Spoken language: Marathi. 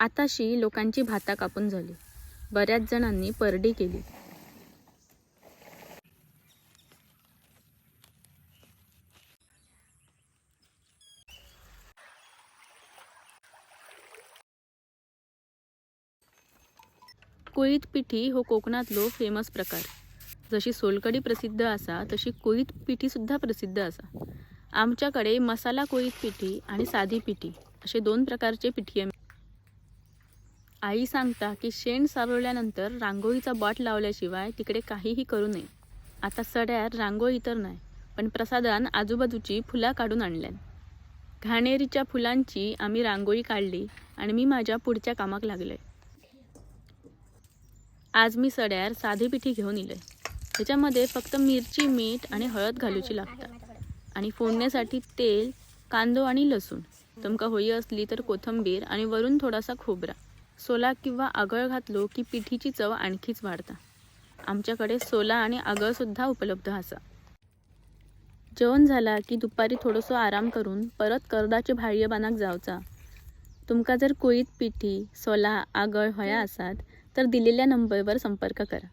आताशी लोकांची भाता कापून झाली. बऱ्याच जणांनी परडी केली. कोळीत पिठी हो कोकणातलो फेमस प्रकार. जशी सोलकडी प्रसिद्ध असा तशी कोळीत पिठी सुद्धा प्रसिद्ध असा. आमच्याकडे मसाला कोळीत पिठी आणि साधी पिठी असे 2 प्रकारचे पिठी आहे. आई सांगता की शेण सारवल्यानंतर रांगोळीचा बॉट लावल्याशिवाय तिकडे काहीही करू नये. आता सड्यार रांगोळी तर नाही, पण प्रसादान आजूबाजूची फुला काढून आणल्यान. घाणेरीच्या फुलांची आम्ही रांगोळी काढली आणि मी माझ्या पुढच्या कामाक लागले. आज मी सड्यार साधी पिठी घेऊन इलय. त्याच्यामध्ये फक्त मिरची, मीठ आणि हळद घालूची लागतात. आणि फोडण्यासाठी तेल, कांदो आणि लसूण. तुमका होई असली तर कोथिंबीर आणि वरून थोडासा खोबरा, सोला किंवा आगळ घातलो की पिठीची चव आणखीच वाढता. आमच्याकडे सोला आणि आगळ सुद्धा उपलब्ध असा. जेवण झाला की दुपारी थोडंसं आराम करून परत कर्दाचे भाळये बांधाक जावचा. तुमका जर कोळीत पिठी, सोला, आगळ हया असात तर दिलेल्या नंबरवर संपर्क करा.